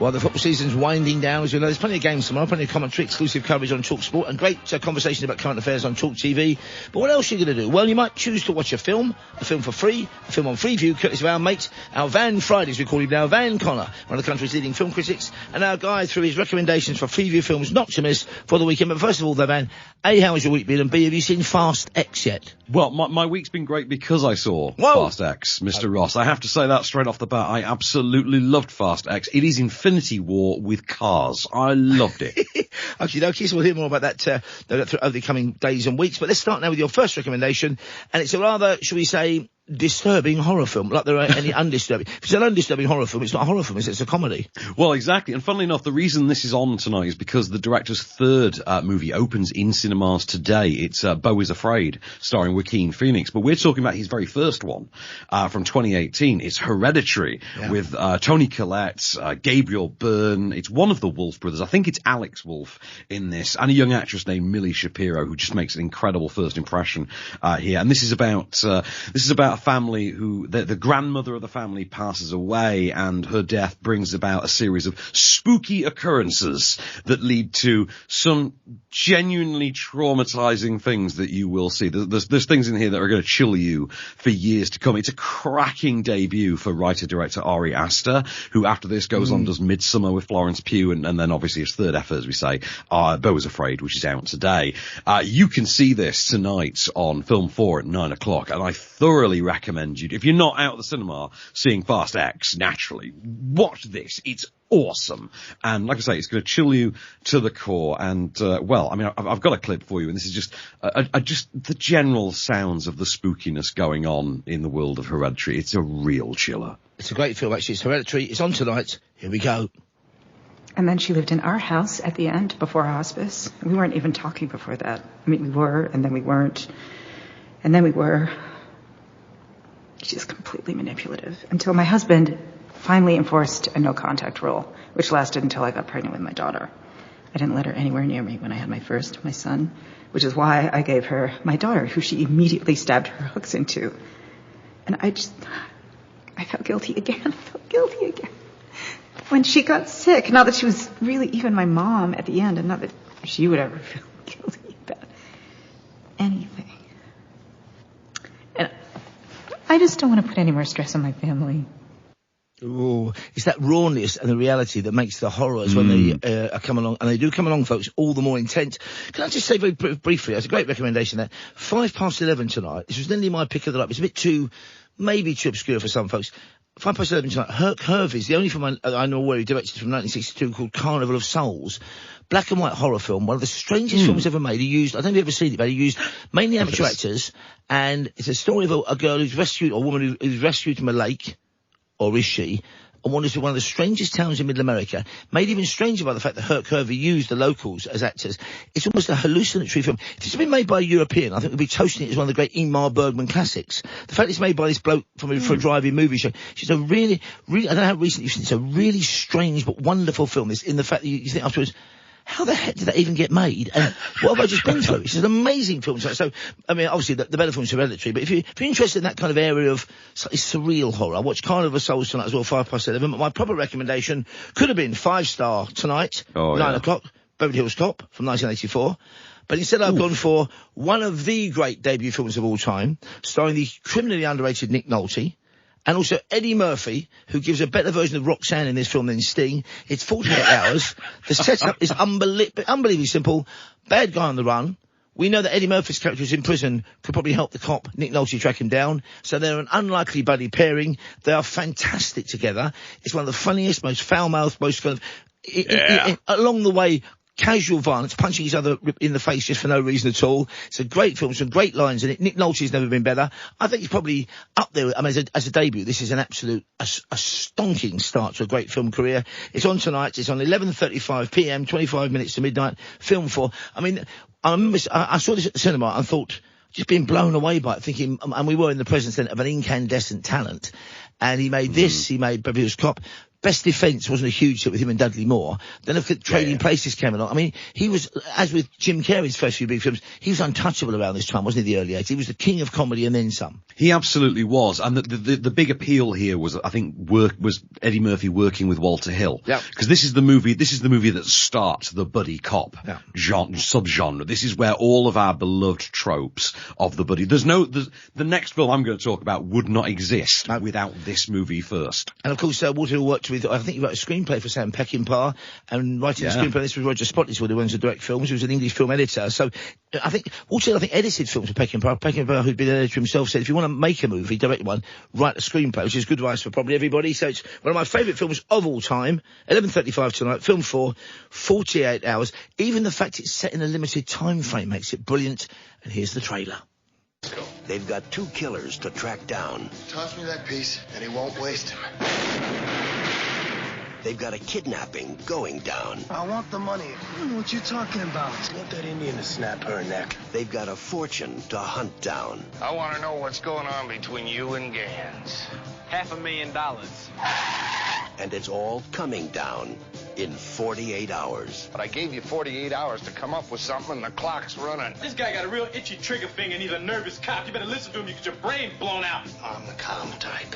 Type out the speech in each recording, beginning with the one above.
Well, the football season's winding down, as you know. There's plenty of games tomorrow, plenty of commentary, exclusive coverage on talkSPORT, and great conversation about current affairs on Talk TV. But what else are you going to do? Well, you might choose to watch a film for free, a film on Freeview, courtesy of our mate, our Van Fridays, we call him now, Van Connor, one of the country's leading film critics, and our guide through his recommendations for Freeview films not to miss for the weekend. But first of all, though, Van, A, how has your week been, and B, have you seen Fast X yet? Well, my week's been great because I saw Fast X, Mr. Ross. I have to say that straight off the bat. I absolutely loved Fast X. It is Infinity War with cars. I loved it. Okay, so we'll hear more about that over the coming days and weeks. But let's start now with your first recommendation, and it's a rather, shall we say, disturbing horror film, like there are any undisturbing. If it's an undisturbing horror film, it's not a horror film, it's a comedy. Well, exactly. And funnily enough, the reason this is on tonight is because the director's third movie opens in cinemas today. It's Beau is Afraid, starring Joaquin Phoenix. But we're talking about his very first one from 2018. It's Hereditary, with Toni Collette, Gabriel Byrne. It's one of the Wolf brothers. I think it's Alex Wolff in this, and a young actress named Millie Shapiro, who just makes an incredible first impression here. And this is about a family who, the grandmother of the family passes away, and her death brings about a series of spooky occurrences that lead to some genuinely traumatizing things that you will see. There's things in here that are going to chill you for years to come. It's a cracking debut for writer-director Ari Aster, who after this goes on, does Midsummer with Florence Pugh, and then obviously his third effort, as we say, Beau is Afraid, which is out today. You can see this tonight on Film 4 at 9 o'clock, and I thoroughly recommend you, if you're not out of the cinema seeing Fast X, naturally, watch this. It's awesome. And like I say, it's going to chill you to the core. And, well, I mean, I've got a clip for you, and this is just the general sounds of the spookiness going on in the world of Hereditary. It's a real chiller. It's a great film, actually. It's Hereditary. It's on tonight. Here we go. And then she lived in our house at the end before hospice. We weren't even talking before that. I mean, we were, and then we weren't. And then we were. She's completely manipulative, until my husband finally enforced a no-contact rule, which lasted until I got pregnant with my daughter. I didn't let her anywhere near me when I had my son, which is why I gave her my daughter, who she immediately stabbed her hooks into. And I felt guilty again. When she got sick, not that she was really even my mom at the end, and not that she would ever feel guilty about anything. And I just don't want to put any more stress on my family. Oh, it's that rawness and the reality that makes the horrors when they come along, and they do come along, folks, all the more intense. Can I just say very briefly, it's a great recommendation that 11:05 tonight, this was nearly my pick of the night. It's a bit maybe too obscure for some folks. 11:05 tonight, Herc Hervey's, the only film I know where he directed from 1962 called Carnival of Souls. Black and white horror film, one of the strangest films ever made. He used, I don't know if you've ever seen it, but he used mainly amateur actors, and it's a story of a girl who's rescued, or a woman who's rescued from a lake, or is she, and wanders to one of the strangest towns in Middle America, made even stranger by the fact that Herc Hervey used the locals as actors. It's almost a hallucinatory film. If it's been made by a European, I think we'd be toasting it as one of the great Ingmar Bergman classics. The fact it's made by this bloke for a drive-in movie show, it's a really, I don't know how recently you've seen it, it's a really strange but wonderful film. It's in the fact that you think afterwards, how the heck did that even get made? And what have I just been through? It's an amazing film. So I mean, obviously, the better film's Hereditary, but if you're interested in that kind of area of slightly surreal horror, I watched Carnival of Souls tonight as well, 11:05. But my proper recommendation could have been 5-star tonight, 9 o'clock, Beverly Hills Cop from 1984. But instead I've gone for one of the great debut films of all time, starring the criminally underrated Nick Nolte, and also Eddie Murphy, who gives a better version of Roxanne in this film than Sting. It's 48 hours. The setup is unbelievably simple. Bad guy on the run. We know that Eddie Murphy's character is in prison, could probably help the cop, Nick Nolte, track him down. So they're an unlikely buddy pairing. They are fantastic together. It's one of the funniest, most foul-mouthed, most kind of... along the way, casual violence, punching each other in the face just for no reason at all. It's a great film, some great lines in it. Nick Nolte's never been better. I think he's probably up there. I mean, as a debut, this is an absolute, a stonking start to a great film career. It's on tonight. It's on 11:35 p.m., 25 minutes to midnight. Film 4. I mean, I saw this at the cinema and thought, just being blown away by it, thinking, and we were in the presence then of an incandescent talent. And he made this, he made Beverly Hills Cop. Best Defence wasn't a huge hit with him and Dudley Moore. Then look at Trading Places came along. I mean, he was, as with Jim Carrey's first few big films, he was untouchable around this time, wasn't he, the early 80s? He was the king of comedy and then some. He absolutely was. And the big appeal here was, I think, was Eddie Murphy working with Walter Hill. Yeah. Because this is the movie that starts the buddy cop subgenre. This is where all of our beloved tropes of the buddy. The next film I'm going to talk about would not exist without this movie first. And of course, Walter Hill worked with, I think he wrote a screenplay for Sam Peckinpah, and writing the screenplay, this was Roger Spottiswoode, who owns the direct films, who was an English film editor. So I think Walter Hill, edited films for Peckinpah. Peckinpah, who'd been an editor himself, said, if you want to make a movie, direct one, write a screenplay, which is good advice for probably everybody. So it's one of my favourite films of all time, 11:35 tonight, film 4, 48 hours. Even the fact it's set in a limited time frame makes it brilliant. And here's the trailer. They've got 2 killers to track down. Toss me that piece, and he won't waste him. They've got a kidnapping going down. I want the money. I don't know what you're talking about. I want that Indian to snap her neck. They've got a fortune to hunt down. I want to know what's going on between you and Gans. $500,000. And it's all coming down in 48 hours. But I gave you 48 hours to come up with something, and the clock's running. This guy got a real itchy trigger finger and he's a nervous cop. You better listen to him. You get your brain blown out. I'm the calm type.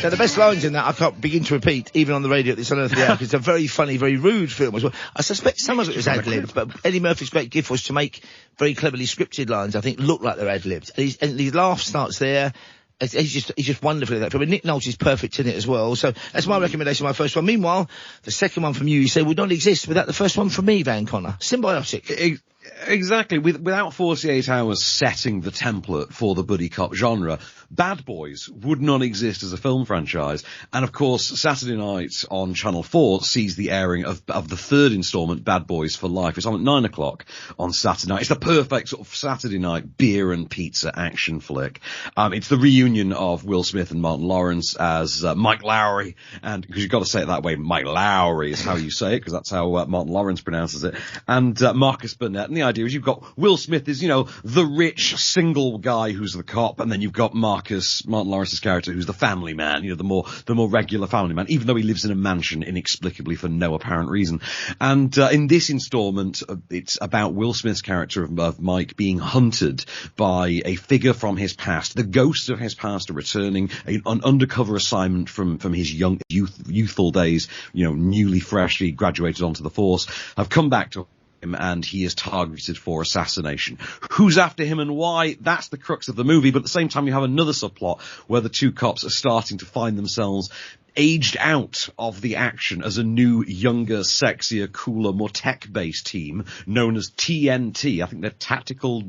So the best lines in that I can't begin to repeat, even on the radio at this unearthly hour, because it's a very funny, very rude film as well. I suspect some of it was ad-libbed, but Eddie Murphy's great gift was to make very cleverly scripted lines, I think, look like they're ad-libbed. And his laugh starts there. He's just wonderful in that film. And Nick Nolte is perfect in it as well. So that's my recommendation, my first one. Meanwhile, the second one from you say, would not exist without the first one from me, Van Connor. Symbiotic. Exactly. Without 48 hours setting the template for the buddy cop genre, Bad Boys would not exist as a film franchise. And of course, Saturday night on Channel 4 sees the airing of the third installment, Bad Boys for Life. It's on at 9 o'clock on Saturday night. It's the perfect sort of Saturday night beer and pizza action flick. It's the reunion of Will Smith and Martin Lawrence as Mike Lowry. And because you've got to say it that way, Mike Lowry is how you say it, because that's how Martin Lawrence pronounces it. And Marcus Burnett. And the idea is you've got Will Smith is, the rich single guy who's the cop, and then you've got Martin Lawrence's character who's the family man, the more regular family man, even though he lives in a mansion inexplicably for no apparent reason. And in this installment, it's about Will Smith's character of Mike being hunted by a figure from his past. The ghosts of his past are returning, an undercover assignment from his youthful days, newly freshly graduated onto the force, have come back to him, and he is targeted for assassination. Who's after him and why? That's the crux of the movie, but at the same time you have another subplot where the two cops are starting to find themselves aged out of the action as a new, younger, sexier, cooler, more tech-based team known as TNT. I think they're Tactical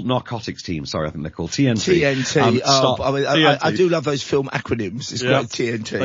Narcotics Team. Sorry, I think they're called TNT. TNT. I do love those film acronyms. It's great, TNT.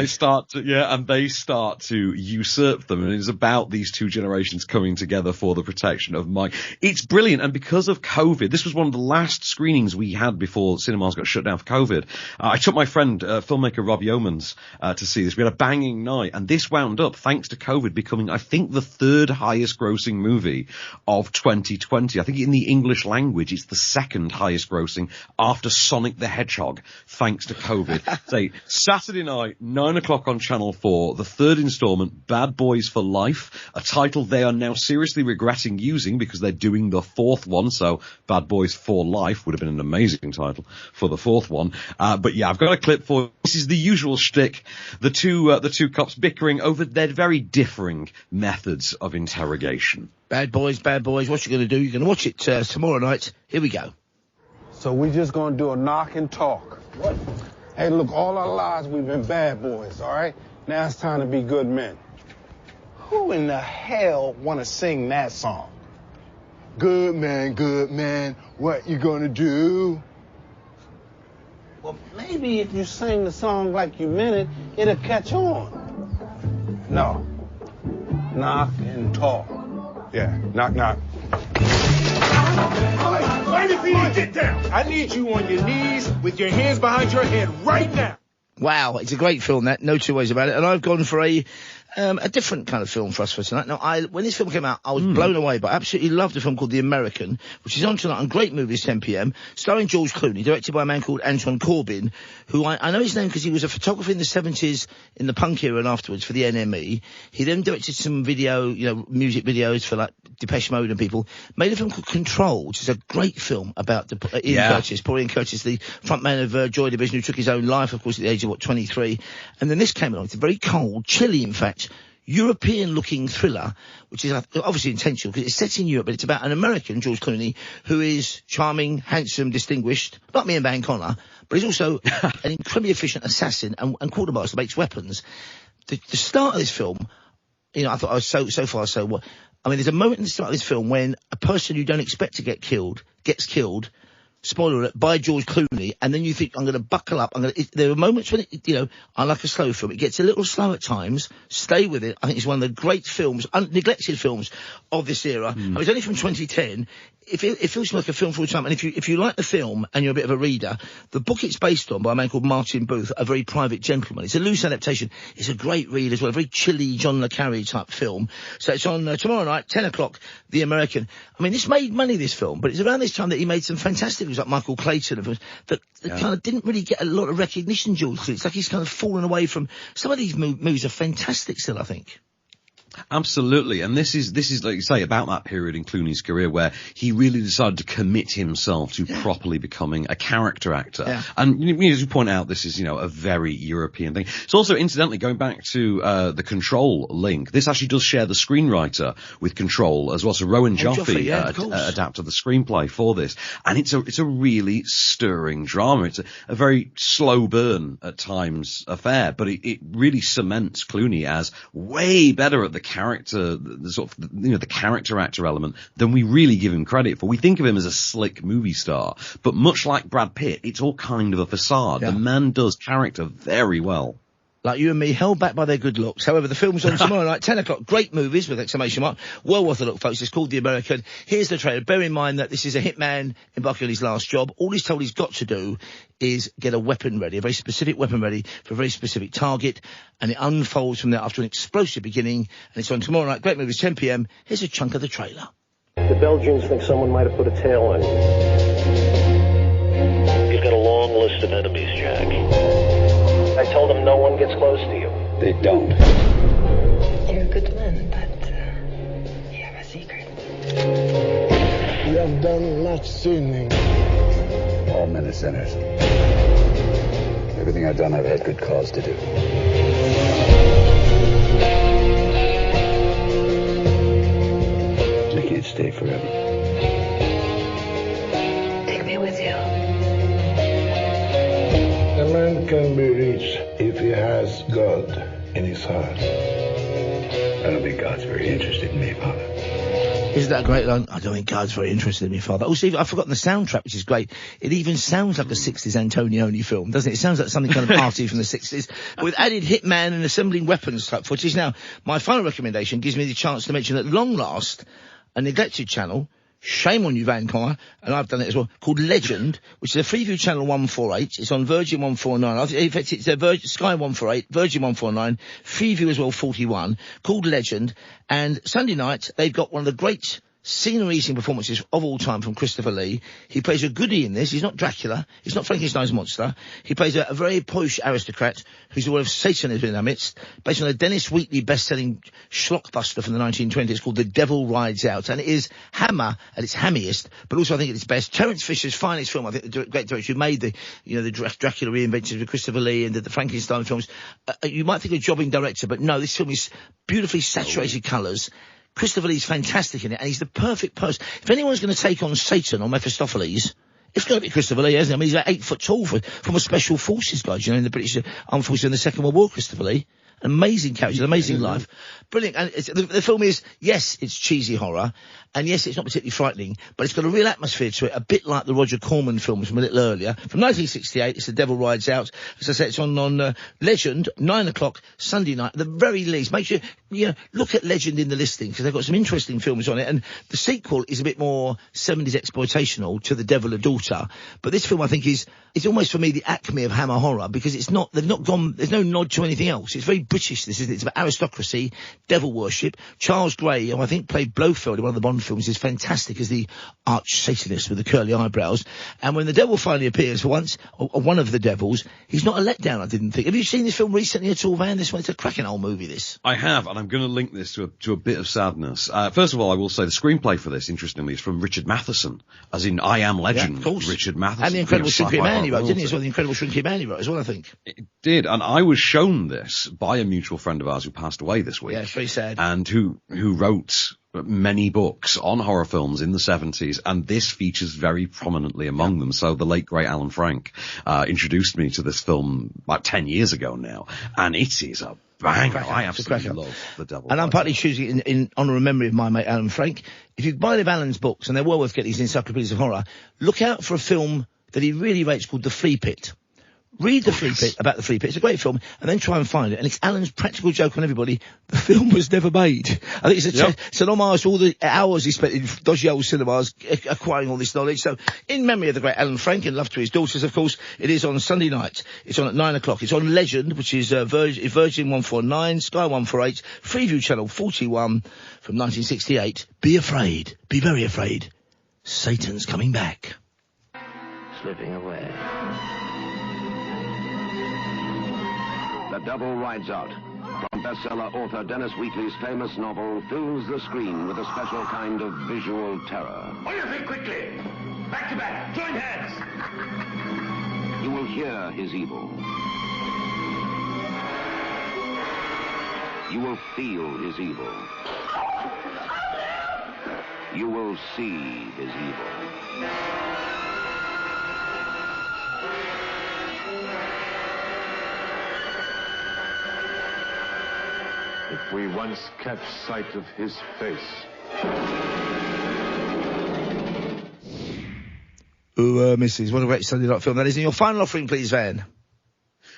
They start to usurp them, and it's about these two generations coming together for the protection of Mike. It's brilliant, and because of COVID, this was one of the last screenings we had before cinemas got shut down for COVID. I took my friend, filmmaker Rob Yeomans, to see this. We had a banging night, and this wound up, thanks to COVID, becoming, I think, the third highest grossing movie of 2020. I think in the English language, it's the second highest grossing after Sonic the Hedgehog, thanks to COVID. Say, Saturday night, 9 o'clock on Channel 4, the third installment, Bad Boys for Life, a title they are now seriously regretting using because they're doing the fourth one, so Bad Boys for Life would have been an amazing title for the fourth one. But yeah, I've got a clip for you. This is the usual shtick. The two cops bickering over their very differing methods of interrogation. Bad Boys. What you going to do? You're going to watch it tomorrow night. Here we go. So we just going to do a knock and talk. What? Hey, look, all our lives we've been bad boys, all right? Now it's time to be good men. Who in the hell want to sing that song? Good man, what you gonna do? Well, maybe if you sing the song like you meant it, it'll catch on. No. Knock and talk. Yeah, knock, knock. Why did you get down? I need you on your knees with your hands behind your head right now. Wow, it's a great film, that. No two ways about it. And I've gone for a A different kind of film for us for tonight. Now, when this film came out, I was blown away, but I absolutely loved a film called The American, which is on tonight on Great Movies, 10 p.m, starring George Clooney, directed by a man called Anton Corbijn, who I know his name because he was a photographer in the 70s in the punk era and afterwards for the NME. He then directed some video, music videos for like Depeche Mode and people. Made a film called Control, which is a great film about Paul Ian Curtis, the frontman of Joy Division, who took his own life, of course, at the age of 23. And then this came along. It's a very cold, chilly, in fact, European-looking thriller, which is obviously intentional because it's set in Europe, but it's about an American, George Clooney, who is charming, handsome, distinguished, like me and Van Connor, but he's also an incredibly efficient assassin and quartermaster, makes weapons. The start of this film, I thought I was so far so what. I mean, there's a moment in the start of this film when a person you don't expect to get killed gets killed. Spoiler alert, by George Clooney, and then you think, I'm going to buckle up. There are moments when, I like a slow film. It gets a little slow at times. Stay with it. I think it's one of the great films, neglected films of this era. I mean, it's only from 2010. It feels like a film for all time. And if you like the film and you're a bit of a reader, the book it's based on by a man called Martin Booth, A Very Private Gentleman. It's a loose adaptation. It's a great read as well. A very chilly John le Carre type film. So it's on tomorrow night, 10 o'clock, The American. I mean, this made money, this film, but it's around this time that he made some fantastic films like Michael Clayton that kind of didn't really get a lot of recognition, George. It's like he's kind of fallen away from some of these movies are fantastic still, I think. Absolutely, and this is like you say about that period in Clooney's career where he really decided to commit himself to properly becoming a character actor. Yeah. And as you point out, this is a very European thing. It's also incidentally going back to the Control link. This actually does share the screenwriter with Control as well. So Rowan Joffe adapted the screenplay for this, and it's a really stirring drama. It's a very slow burn at times affair, but it really cements Clooney as way better at the character, the sort of, the character actor element than we really give him credit for. We think of him as a slick movie star, but much like Brad Pitt, it's all kind of a facade. Yeah. The man does character very well. Like you and me, held back by their good looks. However, the film's on tomorrow night, 10 o'clock. Great movies with exclamation mark. Well worth a look, folks. It's called The American. Here's the trailer. Bear in mind that this is a hitman embarking on his last job. All he's told he's got to do is get a weapon ready, a very specific weapon ready for a very specific target. And it unfolds from there after an explosive beginning. And it's on tomorrow night. Great movies, 10 p.m. Here's a chunk of the trailer. The Belgians think someone might have put a tail on you. You've got a long list of enemies, Jack. I told them no one gets close to you. They don't. You're a good man, but you have a secret. You have done much sinning. All men are sinners. Everything I've done, I've had good cause to do. I can't stay forever. Take me with you. A man can be rich if he has God in his heart. I don't think God's very interested in me, Father. Isn't that a great line? I don't think God's very interested in me, Father. Also, I've forgotten the soundtrack, which is great. It even sounds like a 60s Antonioni film, doesn't it? It sounds like something kind of arty from the 60s, with added hitman and assembling weapons type footage. Now, my final recommendation gives me the chance to mention at long last a neglected channel, shame on you, Van Connor, and I've done it as well, called Legend, which is a Freeview channel 148. It's on Virgin 149. In fact, it's a Sky 148, Virgin 149, Freeview as well 41, called Legend. And Sunday night, they've got one of the great scene-raising performances of all time from Christopher Lee. He plays a goodie in this. He's not Dracula. He's not Frankenstein's monster. He plays a very posh aristocrat who's aware of Satan in our midst, based on a Dennis Wheatley best-selling schlockbuster from the 1920s called The Devil Rides Out. And it is Hammer at its hammiest, but also I think at its best. Terence Fisher's finest film, I think, the great director who made the Dracula reinventions with Christopher Lee and the Frankenstein films. You might think a jobbing director, but no, this film is beautifully saturated colours. Christopher Lee's fantastic in it, and he's the perfect person. If anyone's going to take on Satan or Mephistopheles, it's going to be Christopher Lee, isn't it? I mean, he's like 8 foot tall from a special forces guy, in the British Armed Forces in the Second World War, Christopher Lee. An amazing character, an amazing life. Brilliant. And the film is, yes, it's cheesy horror, and yes, it's not particularly frightening, but it's got a real atmosphere to it, a bit like the Roger Corman films from a little earlier. From 1968, it's The Devil Rides Out. As I said, it's on Legend, 9 o'clock, Sunday night. At the very least, make sure, look at Legend in the listing, because they've got some interesting films on it, and the sequel is a bit more 70s exploitational to The Devil a Daughter. But this film, I think, is almost for me the acme of Hammer horror, because there's no nod to anything else. It's very British, this isn't it? It's about aristocracy, devil worship. Charles Gray, who I think played Blofeld in one of the Bond films, is fantastic as the arch-Satanist with the curly eyebrows. And when the devil finally appears for once, or one of the devils, he's not a letdown, I didn't think. Have you seen this film recently at all, Van? This one, it's a cracking old movie, this. I have, and I'm going to link this to a bit of sadness. First of all, I will say the screenplay for this, interestingly, is from Richard Matheson, as in I Am Legend, Richard Matheson. And The Incredible Shrinking Man he wrote, didn't he? As well, The Incredible Shrinking Man he wrote as well, I think. It did, and I was shown this by a mutual friend of ours who passed away this week. Yeah, it's very sad. And who wrote many books on horror films in the 70s, and this features very prominently among them. So the late, great Alan Frank introduced me to this film about 10 years ago now, and it is a banger. I absolutely love The Devil. And I'm partly choosing it in honour and memory of my mate Alan Frank. If you buy any of Alan's books, and they're well worth getting, these encyclopedias of horror, look out for a film that he really rates called The Flea Pit. Read The Flea Pit, about The Flea Pit. It's a great film, and then try and find it. And it's Alan's practical joke on everybody. The film was never made. I think it's an homage to all the hours he spent in dodgy old cinemas acquiring all this knowledge. So, in memory of the great Alan Frank, and love to his daughters, of course, it is on Sunday night. It's on at 9 o'clock. It's on Legend, which is Virgin 149, Sky 148, Freeview Channel 41 from 1968. Be afraid. Be very afraid. Satan's coming back. Slipping away. The Devil Rides Out. From bestseller author Dennis Wheatley's famous novel fills the screen with a special kind of visual terror. On your feet quickly! Back to back! Join hands! You will hear his evil. You will feel his evil. You will see his evil. If we once catch sight of his face. Ooh, Mrs. What a great Sunday night film that is. And your final offering, please, Van.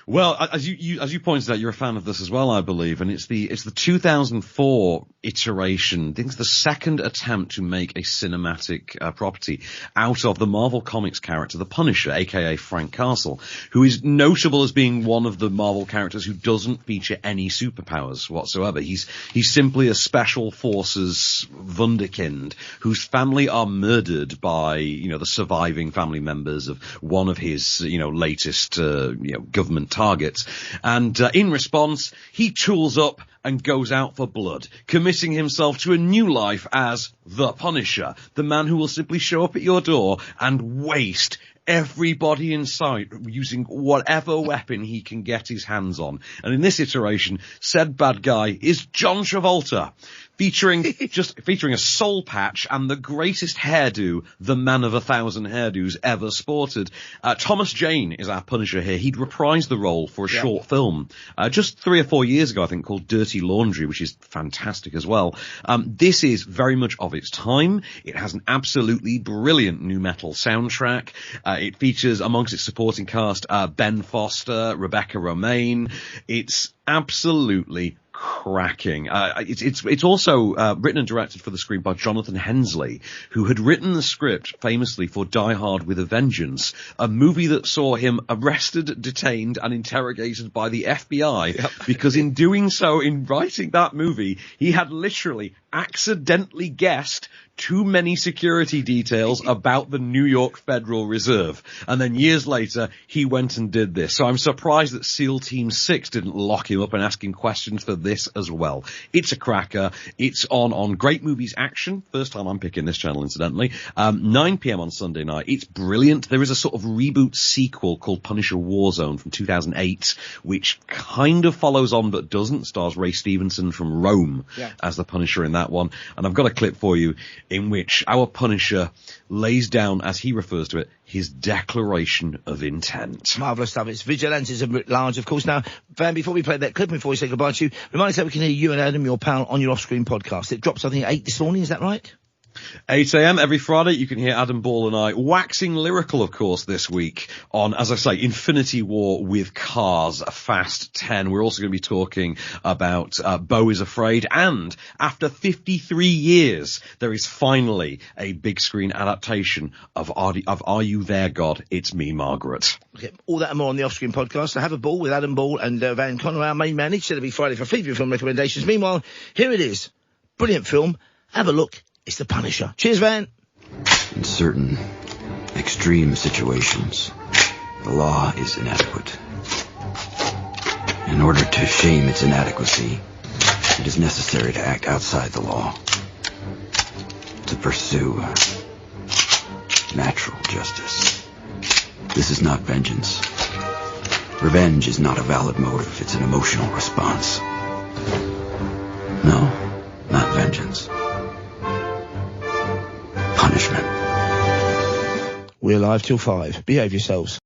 Well, as you pointed out, you're a fan of this as well, I believe, and it's the 2004 iteration. I think it's the second attempt to make a cinematic property out of the Marvel Comics character, the Punisher, aka Frank Castle, who is notable as being one of the Marvel characters who doesn't feature any superpowers whatsoever. He's simply a special forces wunderkind whose family are murdered by, the surviving family members of one of his, latest, government targets. And in response, he tools up and goes out for blood, committing himself to a new life as the Punisher, the man who will simply show up at your door and waste everybody in sight using whatever weapon he can get his hands on. And in this iteration, said bad guy is John Travolta, featuring a soul patch and the greatest hairdo the man of 1,000 hairdos ever sported. Thomas Jane is our Punisher here. He'd reprised the role for a short film just 3 or 4 years ago, I think, called Dirty Laundry, which is fantastic as well. This is very much of its time. It has an absolutely brilliant nu metal soundtrack. It features amongst its supporting cast Ben Foster, Rebecca Romaine. It's absolutely cracking. It's also written and directed for the screen by Jonathan Hensley, who had written the script famously for Die Hard with a Vengeance, a movie that saw him arrested, detained, and interrogated by the FBI, because in doing so, in writing that movie, he had literally accidentally guessed too many security details about the New York Federal Reserve. And then years later, he went and did this. So I'm surprised that SEAL Team 6 didn't lock him up and ask him questions for this as well. It's a cracker. It's on Great Movies Action. First time I'm picking this channel, incidentally. 9 p.m. on Sunday night. It's brilliant. There is a sort of reboot sequel called Punisher Warzone from 2008, which kind of follows on but doesn't. Stars Ray Stevenson from Rome as the Punisher in that one. And I've got a clip for you in which our Punisher lays down, as he refers to it, his declaration of intent. Marvellous stuff. It's vigilantism writ large, of course. Now, Van, before we play that clip, before we say goodbye to you, remind us that we can hear you and Adam, your pal, on your off-screen podcast. It drops, I think, at 8 this morning, is that right? 8 a.m. every Friday, you can hear Adam Ball and I waxing lyrical, of course, this week on, as I say, Infinity War with Cars, Fast 10. We're also going to be talking about Beau is Afraid, and after 53 years, there is finally a big screen adaptation of Are You There, God? It's Me, Margaret. Okay, all that and more on the Off-Screen podcast. So have a ball with Adam Ball and Van Conner, our main man. Each said it'll be Friday for Freeview film recommendations. Meanwhile, here it is. Brilliant film. Have a look. It's The Punisher. Cheers, Van. In certain extreme situations, the law is inadequate. In order to shame its inadequacy, it is necessary to act outside the law, to pursue natural justice. This is not vengeance. Revenge is not a valid motive. It's an emotional response. No, not vengeance. Punishment. We're live till 5. Behave yourselves.